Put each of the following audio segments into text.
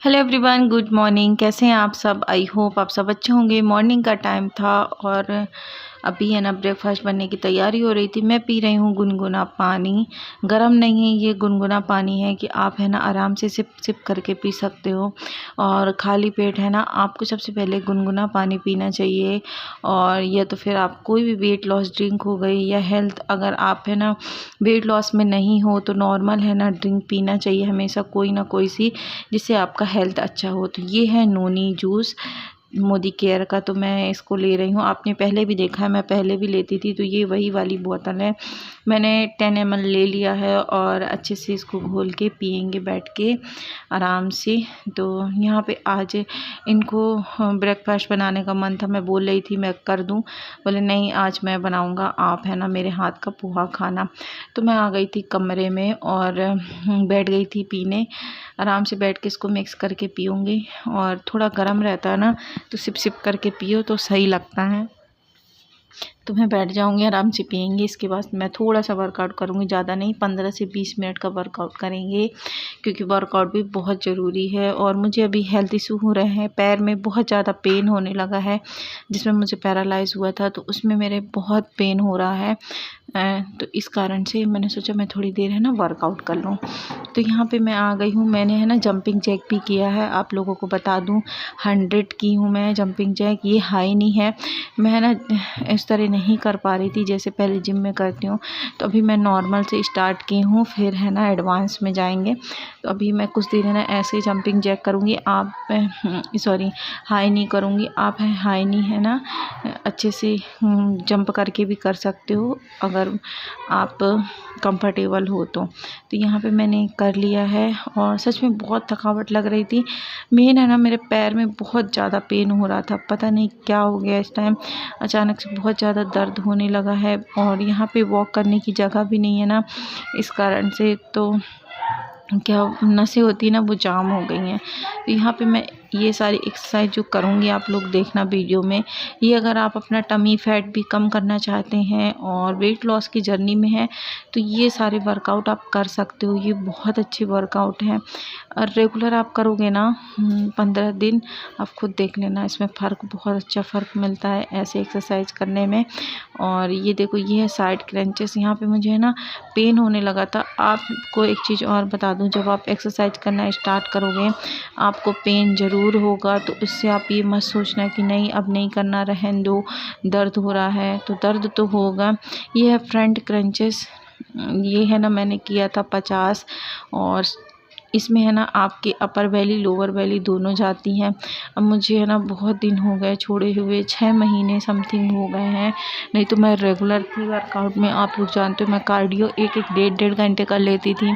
Hello everyone, good morning. कैसे हैं आप सब? आई होप आप सब अच्छे होंगे। मॉर्निंग का टाइम था और अभी है ना ब्रेकफास्ट बनने की तैयारी हो रही थी। मैं पी रही हूँ गुनगुना पानी। गरम नहीं है, ये गुनगुना पानी है कि आप है ना आराम से सिप सिप करके पी सकते हो। और खाली पेट है ना आपको सबसे पहले गुनगुना पानी पीना चाहिए। और या तो फिर आप कोई भी वेट लॉस ड्रिंक हो गई या हेल्थ, अगर आप है ना वेट लॉस में नहीं हो तो नॉर्मल है ना ड्रिंक पीना चाहिए हमेशा, कोई ना कोई सी, जिससे आपका हेल्थ अच्छा हो। तो ये है नोनी जूस मोदी केयर का, तो मैं इसको ले रही हूँ। आपने पहले भी देखा है, मैं पहले भी लेती थी। तो ये वही वाली बोतल है। मैंने 10 ml ले लिया है और अच्छे से इसको घोल के पियेंगे बैठ के आराम से। तो यहाँ पे आज इनको ब्रेकफास्ट बनाने का मन था। मैं बोल रही थी मैं कर दूँ, बोले नहीं आज मैं बनाऊँगा, आप है ना मेरे हाथ का पोहा खाना। तो मैं आ गई थी कमरे में और बैठ गई थी पीने। आराम से बैठ के इसको मिक्स करके पीऊँगी। और थोड़ा गर्म रहता है ना, तो सिप सिप करके पियो तो सही लगता है। तो मैं बैठ जाऊँगी, आराम से पियेंगे। इसके बाद मैं थोड़ा सा वर्कआउट करूँगी, ज़्यादा नहीं, 15 से 20 मिनट का वर्कआउट करेंगे, क्योंकि वर्कआउट भी बहुत ज़रूरी है। और मुझे अभी हेल्थ इशू हो रहे हैं, पैर में बहुत ज़्यादा पेन होने लगा है। जिसमें मुझे पैरालाइज हुआ था, तो उसमें मेरे बहुत पेन हो रहा है। तो इस कारण से मैंने सोचा मैं थोड़ी देर है ना वर्कआउट कर लूँ। तो यहाँ पे मैं आ गई हूँ। मैंने है ना जंपिंग जैक भी किया है, आप लोगों को बता दूँ 100 की हूँ मैं जंपिंग जैक। ये हाई नहीं है, मैं है ना इस तरह नहीं कर पा रही थी जैसे पहले जिम में करती हूँ। तो अभी मैं नॉर्मल से स्टार्ट की हूँ, फिर है ना एडवांस में जाएंगे। तो अभी मैं कुछ देर है ना ऐसे जंपिंग जैक करूँगी। आप सॉरी हाई नहीं करूँगी। आप है हाई नहीं है ना अच्छे से जंप करके भी कर सकते हो अगर आप कंफर्टेबल हो तो यहाँ पे मैंने कर लिया है। और सच में बहुत थकावट लग रही थी। मेन है ना मेरे पैर में बहुत ज़्यादा पेन हो रहा था, पता नहीं क्या हो गया इस टाइम, अचानक से बहुत ज़्यादा दर्द होने लगा है। और यहाँ पे वॉक करने की जगह भी नहीं है ना, इस कारण से तो क्या नसें होती है ना वो जाम हो गई हैं। तो यहाँ पे मैं ये सारी एक्सरसाइज जो करूँगी आप लोग देखना वीडियो में। ये अगर आप अपना टमी फैट भी कम करना चाहते हैं और वेट लॉस की जर्नी में है, तो ये सारे वर्कआउट आप कर सकते हो। ये बहुत अच्छे वर्कआउट हैं और रेगुलर आप करोगे ना 15 दिन, आप खुद देख लेना इसमें फ़र्क, बहुत अच्छा फ़र्क मिलता है ऐसे एक्सरसाइज करने में। और ये देखो, ये है साइड क्रंचेस। यहाँ पे मुझे है ना पेन होने लगा था। आपको एक चीज़ और बता दूं, जब आप एक्सरसाइज करना स्टार्ट करोगे आपको पेन ज़रूर होगा। तो इससे आप ये मत सोचना कि नहीं अब नहीं करना, रहने दो, दर्द हो रहा है, तो दर्द तो होगा। ये है फ्रंट क्रंचेस। ये है ना मैंने किया था 50। और इसमें है ना आपके अपर वैली लोअर वैली दोनों जाती हैं। अब मुझे है ना बहुत दिन हो गए छोड़े हुए, 6 महीने समथिंग हो गए हैं। नहीं तो मैं रेगुलर थी वर्कआउट में। आप लोग जानते हो मैं कार्डियो एक एक डेढ़ घंटे कर लेती थी,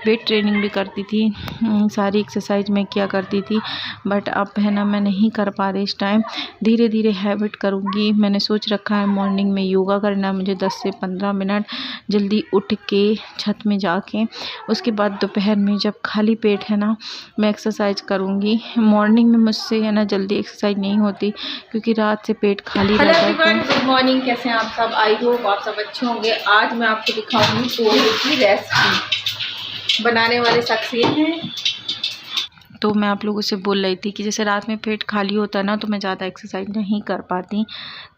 वेट ट्रेनिंग भी करती थी, सारी एक्सरसाइज मैं किया करती थी। बट अब है ना मैं नहीं कर पा रही इस टाइम। धीरे धीरे हैबिट करूँगी। मैंने सोच रखा है मॉर्निंग में योगा करना मुझे 10 से 15 मिनट, जल्दी उठ के छत में जाके। उसके बाद दोपहर में जब खाली पेट है ना मैं एक्सरसाइज करूँगी। मॉर्निंग में मुझसे है ना जल्दी एक्सरसाइज नहीं होती, क्योंकि रात से पेट खाली रहता है। गुड मॉर्निंग, कैसे हैं आप सब? आई होप आप सब अच्छे होंगे। आज मैं आपको दिखाऊंगी पोहे की रेसिपी। बनाने वाले शख्स ये हैं। तो मैं आप लोगों से बोल रही थी कि जैसे रात में पेट खाली होता है ना, तो मैं ज़्यादा एक्सरसाइज नहीं कर पाती।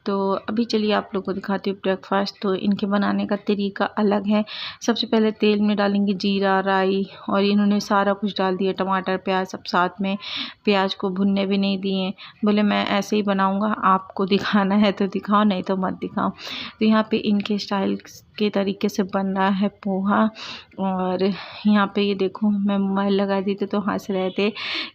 तो अभी चलिए आप लोगों को दिखाती हूँ ब्रेकफास्ट। तो इनके बनाने का तरीका अलग है। सबसे पहले तेल में डालेंगे जीरा, राई, और इन्होंने सारा कुछ डाल दिया, टमाटर प्याज सब साथ में। प्याज को भुनने भी नहीं दिए, बोले मैं ऐसे ही बनाऊँगा, आपको दिखाना है तो दिखाओ, नहीं तो मत दिखाओ। तो यहाँ पे इनके स्टाइल के तरीके से बन रहा है पोहा। और यहाँ पे ये देखो, मैं मोबाइल लगा दी थी तो हंस रहे थे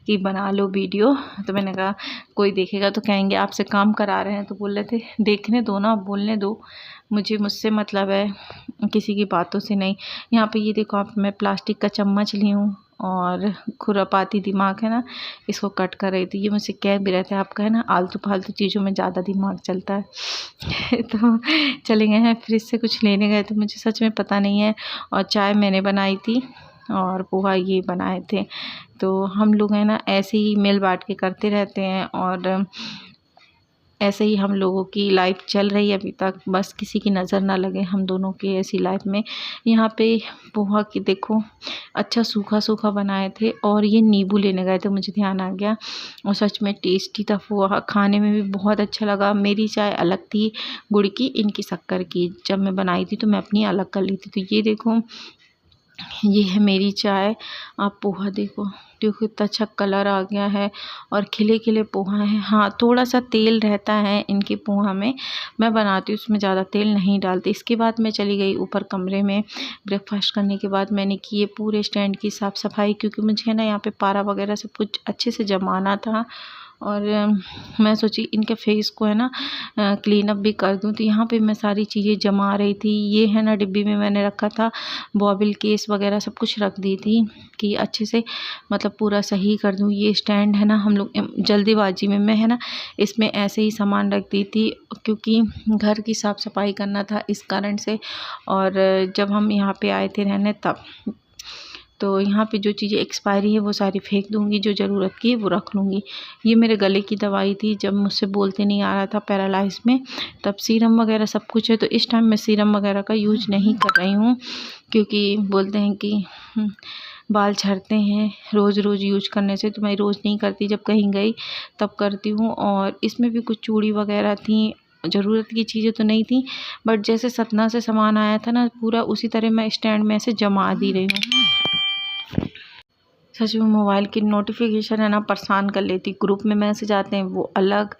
कि बना लो वीडियो। तो मैंने कहा कोई देखेगा तो कहेंगे आपसे काम करा रहे हैं। तो बोल रहे थे देखने दो ना, बोलने दो, मुझसे मतलब है, किसी की बातों से नहीं। यहाँ पे ये देखो आप, मैं प्लास्टिक का चम्मच ली हूँ और खुरापाती दिमाग है ना, इसको कट कर रही थी। ये मुझसे कह भी रहे थे आपका है ना आलतू फालतू चीज़ों में ज़्यादा दिमाग चलता है। तो चले गए हैं, फ्रिज से कुछ लेने गए तो मुझे सच में पता नहीं है। और चाय मैंने बनाई थी और पोहा ये बनाए थे। तो हम लोग है ना ऐसे ही मिल बांट के करते रहते हैं। और ऐसे ही हम लोगों की लाइफ चल रही है अभी तक, बस किसी की नज़र ना लगे हम दोनों की ऐसी लाइफ में। यहाँ पे पोहा की देखो अच्छा सूखा सूखा बनाए थे, और ये नींबू लेने गए थे, मुझे ध्यान आ गया। और सच में टेस्टी था पोहा, खाने में भी बहुत अच्छा लगा। मेरी चाय अलग थी गुड़ की, इनकी शक्कर की। जब मैं बनाई थी तो मैं अपनी अलग कर ली थी। तो ये देखो, ये है मेरी चाय। आप पोहा देखो, देखो कितना अच्छा कलर आ गया है, और खिले खिले पोहा है। हाँ, थोड़ा सा तेल रहता है इनके पोहा में, मैं बनाती हूँ उसमें ज़्यादा तेल नहीं डालती। इसके बाद मैं चली गई ऊपर कमरे में। ब्रेकफास्ट करने के बाद मैंने की ये पूरे स्टैंड की साफ़ सफाई, क्योंकि मुझे ना यहाँ पे पारा वगैरह सब कुछ अच्छे से जमाना था। और मैं सोची इनके फेस को है ना क्लीन अप भी कर दूँ। तो यहाँ पे मैं सारी चीज़ें जमा रही थी। ये है ना डिब्बी में मैंने रखा था, बॉबिल केस वगैरह सब कुछ रख दी थी कि अच्छे से मतलब पूरा सही कर दूँ। ये स्टैंड है ना, हम लोग जल्दीबाजी में मैं है ना इसमें ऐसे ही सामान रख दी थी, क्योंकि घर की साफ़ सफाई करना था इस कारण से। और जब हम यहाँ पे आए थे रहने तब, तो यहाँ पे जो चीज़ें एक्सपायरी है वो सारी फेंक दूँगी, जो ज़रूरत की है वो रख लूँगी। ये मेरे गले की दवाई थी, जब मुझसे बोलते नहीं आ रहा था पैरालाइज में, तब सीरम वगैरह सब कुछ है। तो इस टाइम मैं सीरम वगैरह का यूज नहीं कर रही हूँ, क्योंकि बोलते हैं कि बाल झड़ते हैं रोज़ रोज़ यूज करने से। तो मैं रोज़ नहीं करती, जब कहीं गई तब करती हूँ। और इसमें भी कुछ चूड़ी वगैरह थी, ज़रूरत की चीज़ें तो नहीं थी, बट जैसे सतना से सामान आया था ना पूरा, उसी तरह मैं स्टैंड में ऐसे जमा दी रही हूँ। सच में मोबाइल की नोटिफिकेशन है ना परेशान कर लेती। ग्रुप में मैसेज आते हैं वो अलग,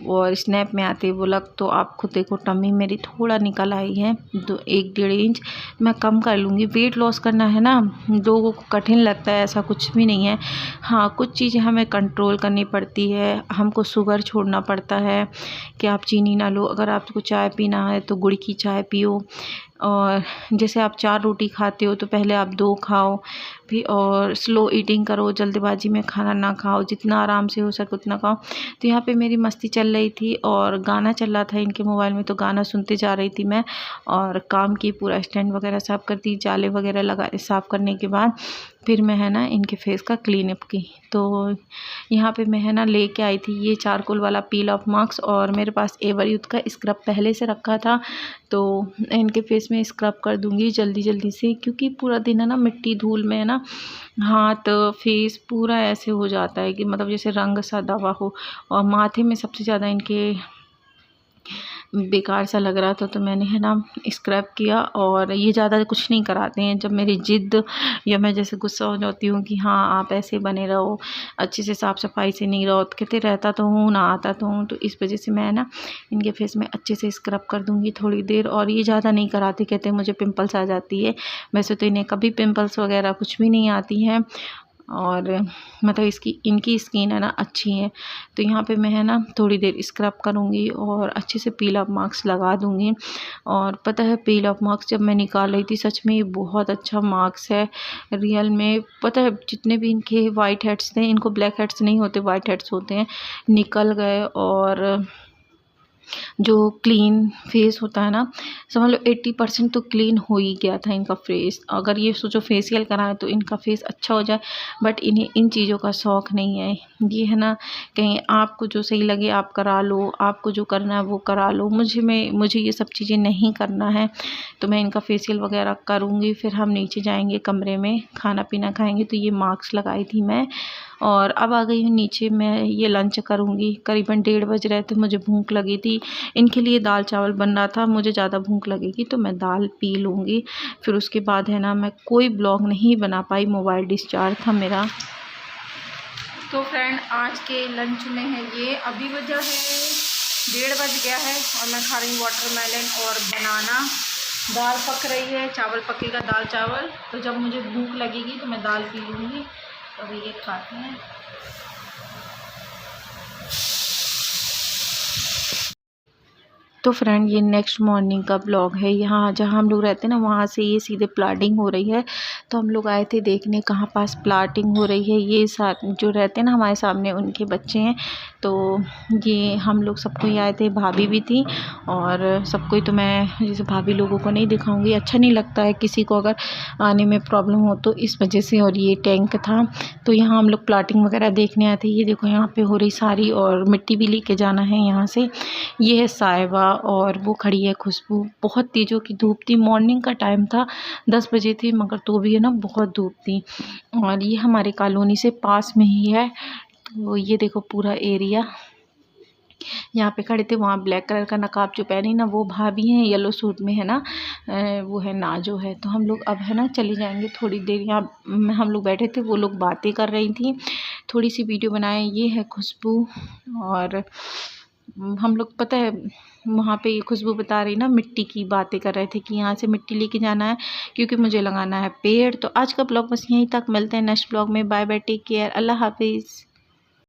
और स्नैप में आते हैं वो अलग। तो आप खुद देखो, टम्मी मेरी थोड़ा निकल आई है, 1-1.5 इंच। मैं कम कर लूँगी। वेट लॉस करना है ना, लोगों को कठिन लगता है, ऐसा कुछ भी नहीं है। हाँ, कुछ चीज़ें हमें कंट्रोल करनी पड़ती है। हमको शुगर छोड़ना पड़ता है कि आप चीनी ना लो। अगर आपको चाय पीना है तो गुड़ की चाय पियो। और जैसे आप 4 रोटी खाते हो तो पहले आप 2 खाओ भी, और स्लो ईटिंग करो, जल्दबाजी में खाना ना खाओ, जितना आराम से हो सके उतना खाओ। तो यहाँ पे मेरी मस्ती चल रही थी, और गाना चल रहा था इनके मोबाइल में, तो गाना सुनते जा रही थी मैं। और काम की, पूरा स्टैंड वगैरह साफ़ करती, जाले वगैरह लगा साफ़ करने के बाद फिर मैं है ना इनके फेस का क्लीन अप की। तो यहाँ पे मैं है ना लेके आई थी ये चारकोल वाला पील ऑफ मास्क, और मेरे पास एवर यूथ का स्क्रब पहले से रखा था। तो इनके फेस में स्क्रब कर दूँगी जल्दी जल्दी से, क्योंकि पूरा दिन है ना मिट्टी धूल में है ना हाथ फेस पूरा ऐसे हो जाता है कि मतलब जैसे रंग सा दवा हो। और माथे में सबसे ज़्यादा इनके बेकार सा लग रहा था, तो मैंने है ना स्क्रब किया। और ये ज़्यादा कुछ नहीं कराते हैं। जब मेरी ज़िद या मैं जैसे गुस्सा हो जाती हूँ कि हाँ आप ऐसे बने रहो, अच्छे से साफ़ सफाई से नहीं रहो, तो कहते रहता तो हूँ ना आता तो हूँ। तो इस वजह से मैं ना इनके फेस में अच्छे से स्क्रब कर दूँगी थोड़ी देर। और ये ज़्यादा नहीं कराती, कहते मुझे पिंपल्स आ जाती है। वैसे तो इन्हें कभी पिंपल्स वगैरह कुछ भी नहीं आती हैं, और मतलब इनकी स्किन है ना अच्छी है। तो यहाँ पे मैं है ना थोड़ी देर स्क्रब करूँगी और अच्छे से पील ऑफ मास्क लगा दूँगी। और पता है पील ऑफ मास्क जब मैं निकाल रही थी, सच में ये बहुत अच्छा मास्क है रियल में। पता है जितने भी इनके वाइट हेड्स थे, इनको ब्लैक हेड्स नहीं होते, वाइट हेड्स होते हैं, निकल गए। और जो क्लीन फेस होता है ना, समझ लो 80% तो क्लीन हो ही गया था इनका फेस। अगर ये सोचो फेशियल कराएं तो इनका फेस अच्छा हो जाए, बट इन्हें इन चीज़ों का शौक़ नहीं है। ये है ना, कहीं आपको जो सही लगे आप करा लो, आपको जो करना है वो करा लो। मुझे ये सब चीज़ें नहीं करना है। तो मैं इनका फेशियल वगैरह करूँगी, फिर हम नीचे जाएंगे कमरे में, खाना पीना खाएंगे। तो ये मास्क लगाई थी मैं, और अब आ गई हूँ नीचे। मैं ये लंच करूँगी, करीबन 1:30 बज रहे थे, मुझे भूख लगी थी। इनके लिए दाल चावल बन रहा था, मुझे ज़्यादा भूख लगेगी तो मैं दाल पी लूँगी। फिर उसके बाद है ना मैं कोई ब्लॉग नहीं बना पाई, मोबाइल डिस्चार्ज था मेरा। तो फ्रेंड आज के लंच में है ये, अभी वजह है 1:30 बज गया है, और मैं खा रही हूँ वाटरमेलन और बनाना। दाल पक रही है, चावल पकेगा, दाल चावल। तो जब मुझे भूख लगेगी तो मैं दाल पी लूँगी। तो अभी ये खाते हैं। तो फ्रेंड ये नेक्स्ट मॉर्निंग का ब्लॉग है। यहाँ जहाँ हम लोग रहते हैं ना, वहाँ से ये सीधे प्लाटिंग हो रही है। तो हम लोग आए थे देखने कहाँ पास प्लाटिंग हो रही है। ये साथ जो रहते हैं ना हमारे सामने, उनके बच्चे हैं। तो ये हम लोग सबको ही आए थे, भाभी भी थी और सबको ही। तो मैं जैसे भाभी लोगों को नहीं दिखाऊंगी, अच्छा नहीं लगता है किसी को अगर आने में प्रॉब्लम हो तो, इस वजह से। और ये टैंक था, तो यहाँ हम लोग प्लाटिंग वगैरह देखने आए थे। ये देखो यहाँ पे हो रही सारी, और मिट्टी भी लेके जाना है यहाँ से। ये है साहिबा और वो खड़ी है खुशबू। बहुत तेज़ों की धूप थी, मॉर्निंग का टाइम था, 10 बजे थे, मगर तो भी है ना बहुत धूप थी। और ये हमारे कॉलोनी से पास में ही है। तो ये देखो पूरा एरिया, यहाँ पे खड़े थे। वहाँ ब्लैक कलर का नकाब जो पहनी ना वो भाभी हैं, येलो सूट में है ना, वो है नाजो है। तो हम लोग अब है ना चले जाएंगे थोड़ी देर। यहाँ हम लोग बैठे थे, वो लोग बातें कर रही थी, थोड़ी सी वीडियो बनाए। ये है खुशबू। और हम लोग पता है वहाँ पे ये खुशबू बता रही ना, मिट्टी की बातें कर रहे थे कि यहाँ से मिट्टी लेके जाना है क्योंकि मुझे लगाना है पेड़। तो आज का ब्लॉग बस यहीं तक, मिलते हैं नेक्स्ट ब्लॉग में। बाय बाय, टेक केयर, अल्लाह हाफिज़।